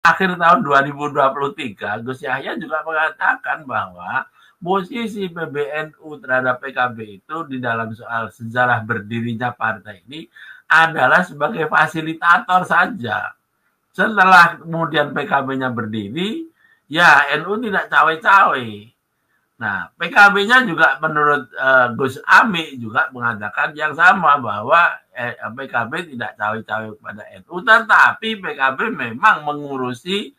akhir tahun 2023, Gus Yahya juga mengatakan bahwa posisi PBNU terhadap PKB itu di dalam soal sejarah berdirinya partai ini adalah sebagai fasilitator saja. Setelah kemudian PKB-nya berdiri, ya NU tidak cawe-cawe. Nah, PKB-nya juga menurut Gus Ami juga mengatakan yang sama bahwa PKB tidak cawe-cawe kepada NU, tetapi PKB memang mengurusi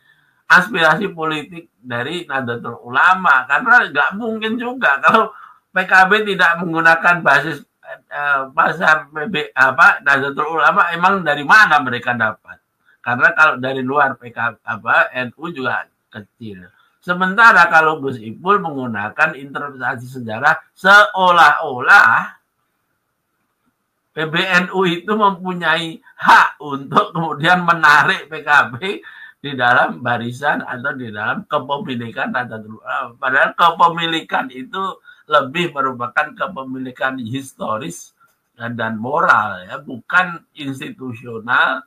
aspirasi politik dari Nahdlatul Ulama, karena nggak mungkin juga kalau PKB tidak menggunakan basis pasar Nahdlatul Ulama, emang dari mana mereka dapat? Karena kalau dari luar PKB NU juga kecil. Sementara kalau Gus Ipul menggunakan interpretasi sejarah seolah-olah PBNU itu mempunyai hak untuk kemudian menarik PKB di dalam barisan atau di dalam kepemilikan. Padahal kepemilikan itu lebih merupakan kepemilikan historis dan moral, ya, bukan institusional.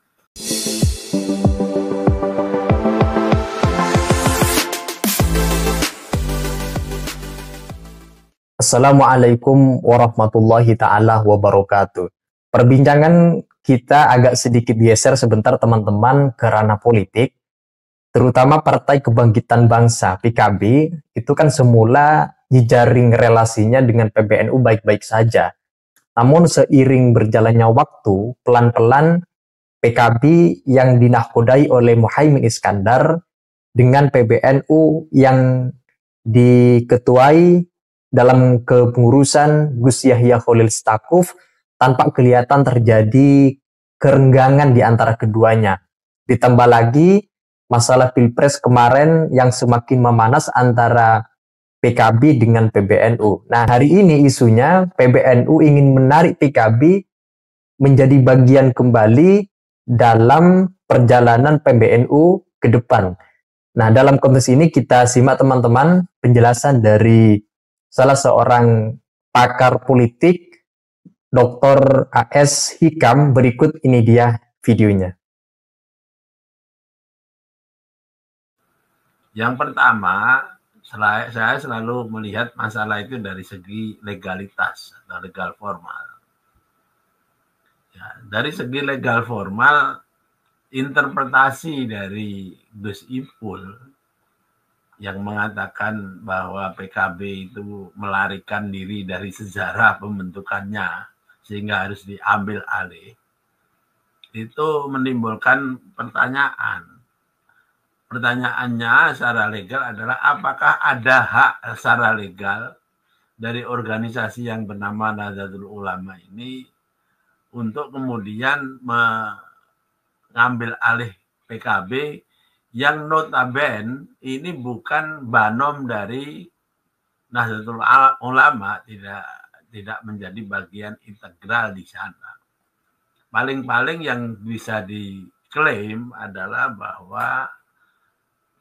Assalamualaikum warahmatullahi ta'ala wabarakatuh. Perbincangan kita agak sedikit geser sebentar teman-teman ke ranah politik, terutama Partai Kebangkitan Bangsa PKB itu kan semula jejaring relasinya dengan PBNU baik-baik saja. Namun seiring berjalannya waktu, pelan-pelan PKB yang dinahkodai oleh Muhaimin Iskandar dengan PBNU yang diketuai dalam kepengurusan Gus Yahya Khalil Stakuf tanpa kelihatan terjadi kerenggangan di antara keduanya. Ditambah lagi masalah Pilpres kemarin yang semakin memanas antara PKB dengan PBNU. Nah, hari ini isunya PBNU ingin menarik PKB menjadi bagian kembali dalam perjalanan PBNU ke depan. Nah, dalam konteks ini kita simak teman-teman penjelasan dari salah seorang pakar politik, Dr. AS Hikam. Berikut ini dia videonya. Yang pertama, saya selalu melihat masalah itu dari segi legalitas atau legal formal. Ya, dari segi legal formal, interpretasi dari Gus Ipul yang mengatakan bahwa PKB itu melarikan diri dari sejarah pembentukannya sehingga harus diambil alih, itu menimbulkan pertanyaan. Pertanyaannya secara legal adalah apakah ada hak secara legal dari organisasi yang bernama Nahdlatul Ulama ini untuk kemudian mengambil alih PKB yang notabene ini bukan banom dari Nahdlatul Ulama, tidak menjadi bagian integral di sana. Paling-paling yang bisa diklaim adalah bahwa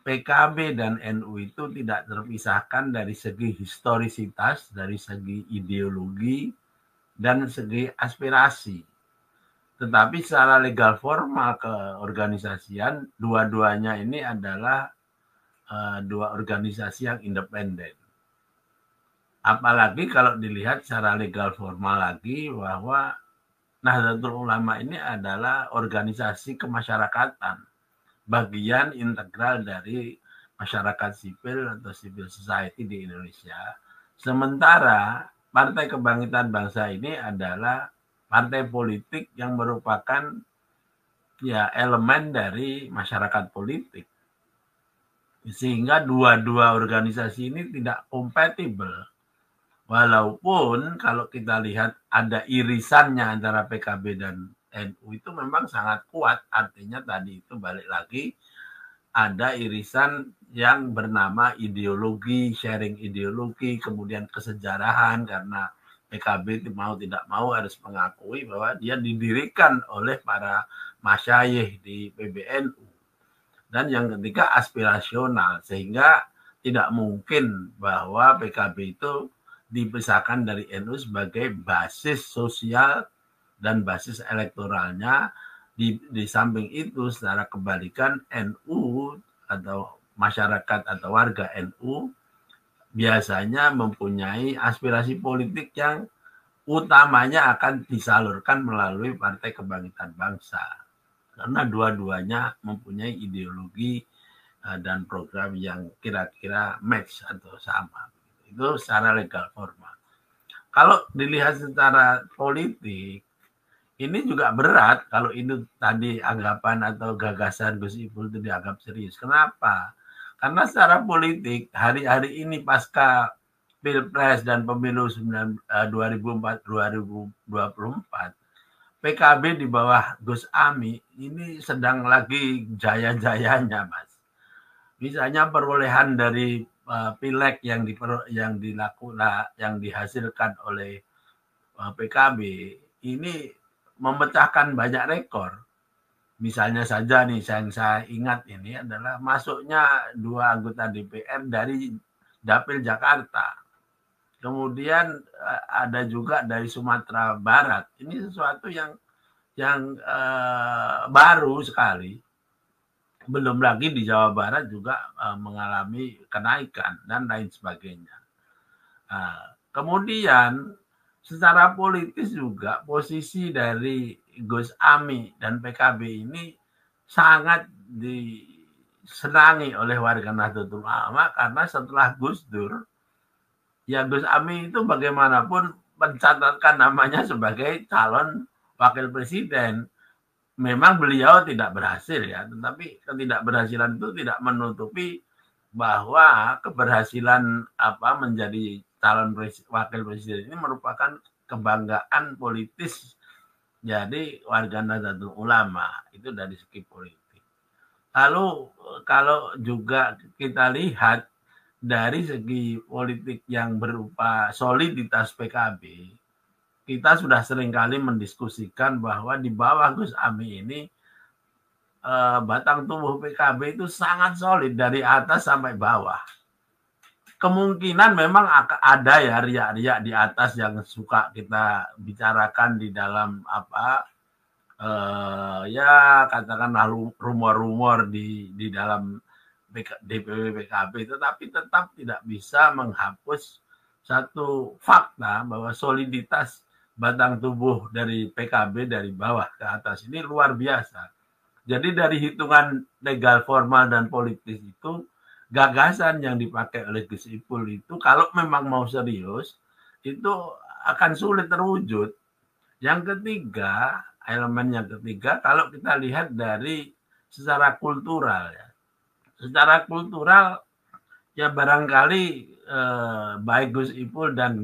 PKB dan NU itu tidak terpisahkan dari segi historisitas, dari segi ideologi, dan segi aspirasi. Tetapi secara legal formal keorganisasian, dua-duanya ini adalah dua organisasi yang independen. Apalagi kalau dilihat secara legal formal lagi bahwa Nahdlatul Ulama ini adalah organisasi kemasyarakatan, bagian integral dari masyarakat sipil atau civil society di Indonesia. Sementara Partai Kebangkitan Bangsa ini adalah partai politik yang merupakan ya elemen dari masyarakat politik. Sehingga dua-dua organisasi ini tidak kompatibel. Walaupun kalau kita lihat ada irisannya antara PKB dan NU itu memang sangat kuat. Artinya tadi itu balik lagi ada irisan yang bernama ideologi, sharing ideologi, kemudian kesejarahan, karena PKB mau tidak mau harus mengakui bahwa dia didirikan oleh para masyayikh di PBNU. Dan yang ketiga aspirasional, sehingga tidak mungkin bahwa PKB itu dipisahkan dari NU sebagai basis sosial dan basis elektoralnya Di samping itu, secara kebalikan, NU atau masyarakat atau warga NU biasanya mempunyai aspirasi politik yang utamanya akan disalurkan melalui Partai Kebangkitan Bangsa. Karena dua-duanya mempunyai ideologi dan program yang kira-kira match atau sama. Itu secara legal formal. Kalau dilihat secara politik, ini juga berat kalau ini tadi anggapan atau gagasan Gus Ipul itu dianggap serius. Kenapa? Karena secara politik hari-hari ini pasca Pilpres dan pemilu 2024 PKB di bawah Gus Ami ini sedang lagi jaya-jayanya, Mas. Misalnya perolehan dari pileg yang dihasilkan oleh PKB ini memecahkan banyak rekor. Misalnya saja nih, yang saya ingat ini adalah masuknya 2 anggota DPR dari Dapil Jakarta. Kemudian ada juga dari Sumatera Barat. Ini sesuatu yang baru sekali. Belum lagi di Jawa Barat juga mengalami kenaikan dan lain sebagainya. Kemudian secara politis juga posisi dari Gus Ami dan PKB ini sangat disenangi oleh warga Nahdlatul Ulama karena setelah Gus Dur, ya Gus Ami itu bagaimanapun mencatatkan namanya sebagai calon wakil presiden. Memang beliau tidak berhasil ya, tetapi ketidakberhasilan itu tidak menutupi bahwa keberhasilan menjadi calon wakil presiden ini merupakan kebanggaan politis jadi warga Nahdlatul Ulama itu dari segi politik. Lalu kalau juga kita lihat dari segi politik yang berupa soliditas PKB, kita sudah seringkali mendiskusikan bahwa di bawah Gus Ami ini batang tubuh PKB itu sangat solid dari atas sampai bawah. Kemungkinan memang ada ya riak-riak di atas yang suka kita bicarakan di dalam ya katakanlah rumor-rumor di dalam DPW PKB, tetapi tetap tidak bisa menghapus satu fakta bahwa soliditas batang tubuh dari PKB dari bawah ke atas ini luar biasa. Jadi dari hitungan legal formal dan politis itu, gagasan yang dipakai oleh Gus Ipul itu kalau memang mau serius itu akan sulit terwujud. Yang ketiga, elemen yang ketiga, kalau kita lihat dari secara kultural ya. Secara kultural ya barangkali baik Gus Ipul dan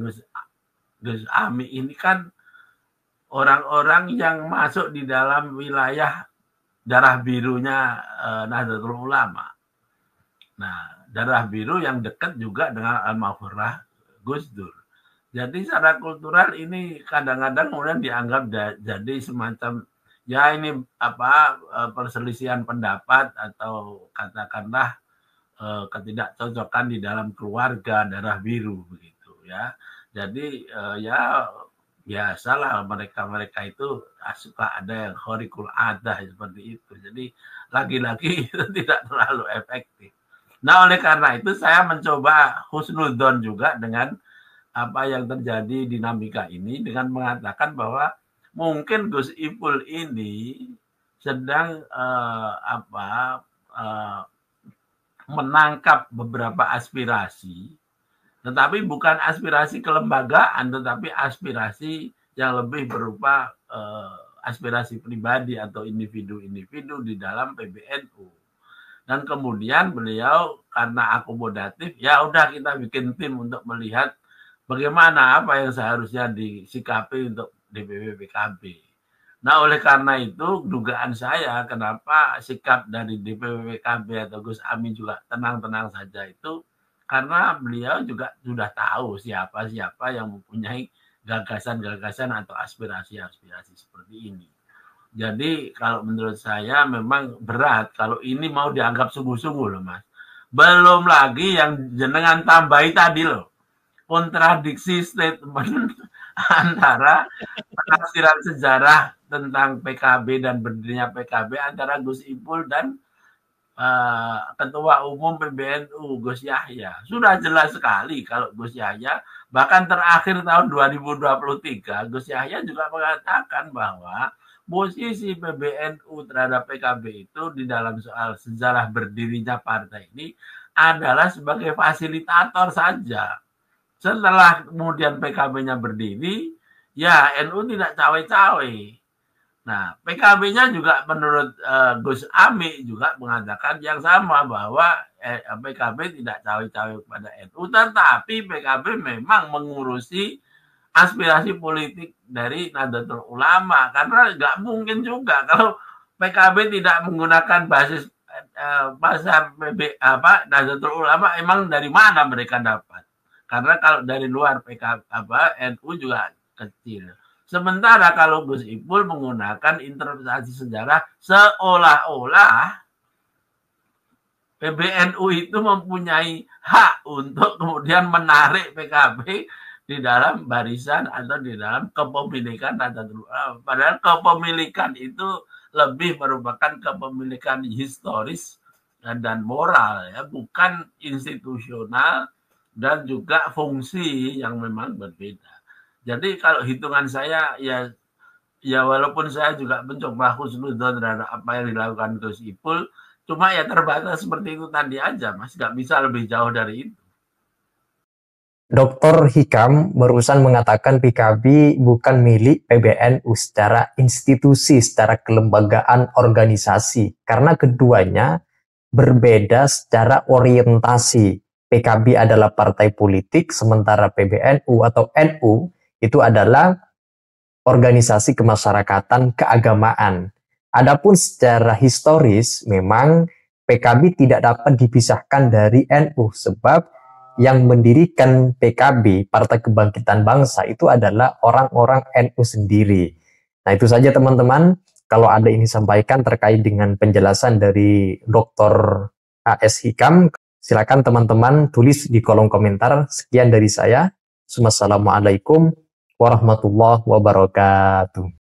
Gus Ami ini kan orang-orang yang masuk di dalam wilayah darah birunya Nahdlatul Ulama. Nah, darah biru yang dekat juga dengan almarhumah Gus Dur. Jadi secara kultural ini kadang-kadang kemudian dianggap jadi semacam ya ini perselisihan pendapat atau katakanlah ketidakcocokan di dalam keluarga darah biru begitu ya. Jadi ya biasalah mereka itu suka ada yang khariqul adah seperti itu. Jadi lagi-lagi itu tidak terlalu efektif. Nah, oleh karena itu saya mencoba husnudzon juga dengan apa yang terjadi dinamika ini dengan mengatakan bahwa mungkin Gus Ipul ini sedang menangkap beberapa aspirasi, tetapi bukan aspirasi kelembagaan, tetapi aspirasi yang lebih berupa aspirasi pribadi atau individu-individu di dalam PBNU. Dan kemudian beliau karena akomodatif, ya udah kita bikin tim untuk melihat bagaimana apa yang seharusnya disikapi untuk DPW PKB. Nah, oleh karena itu dugaan saya kenapa sikap dari DPW PKB atau Gus Ami juga tenang-tenang saja itu karena beliau juga sudah tahu siapa-siapa yang mempunyai gagasan-gagasan atau aspirasi-aspirasi seperti ini. Jadi kalau menurut saya memang berat kalau ini mau dianggap sungguh-sungguh loh Mas. Belum lagi yang jenengan tambahi tadi loh. Kontradiksi statement antara penafsiran sejarah tentang PKB dan berdirinya PKB antara Gus Ipul dan Ketua Umum PBNU Gus Yahya. Sudah jelas sekali kalau Gus Yahya, bahkan terakhir tahun 2023, Gus Yahya juga mengatakan bahwa posisi PBNU terhadap PKB itu di dalam soal sejarah berdirinya partai ini adalah sebagai fasilitator saja. Setelah kemudian PKB-nya berdiri, ya NU tidak cawe-cawe. Nah, PKB-nya juga menurut Gus Ami juga mengatakan yang sama bahwa PKB tidak cawe-cawe pada NU, tetapi PKB memang mengurusi aspirasi politik dari Nahdlatul Ulama, karena nggak mungkin juga kalau PKB tidak menggunakan basis pasar Nahdlatul Ulama, emang dari mana mereka dapat? Karena kalau dari luar PKB NU juga kecil. Sementara kalau Gus Ipul menggunakan interpretasi sejarah seolah-olah PBNU itu mempunyai hak untuk kemudian menarik PKB di dalam barisan atau di dalam kepemilikan. Padahal kepemilikan itu lebih merupakan kepemilikan historis dan moral, ya, bukan institusional dan juga fungsi yang memang berbeda. Jadi kalau hitungan saya, ya walaupun saya juga mencoba husnudzon terhadap apa yang dilakukan Gus Ipul, cuma ya terbatas seperti itu tadi aja, Mas. Nggak bisa lebih jauh dari itu. Dr. Hikam barusan mengatakan PKB bukan milik PBNU secara institusi, secara kelembagaan organisasi. Karena keduanya berbeda secara orientasi. PKB adalah partai politik, sementara PBNU atau NU itu adalah organisasi kemasyarakatan keagamaan. Adapun secara historis, memang PKB tidak dapat dipisahkan dari NU, sebab yang mendirikan PKB, Partai Kebangkitan Bangsa, itu adalah orang-orang NU sendiri. Nah, itu saja teman-teman. Kalau ada yang disampaikan terkait dengan penjelasan dari Dr. A.S. Hikam, silakan teman-teman tulis di kolom komentar. Sekian dari saya. Wassalamualaikum warahmatullahi wabarakatuh.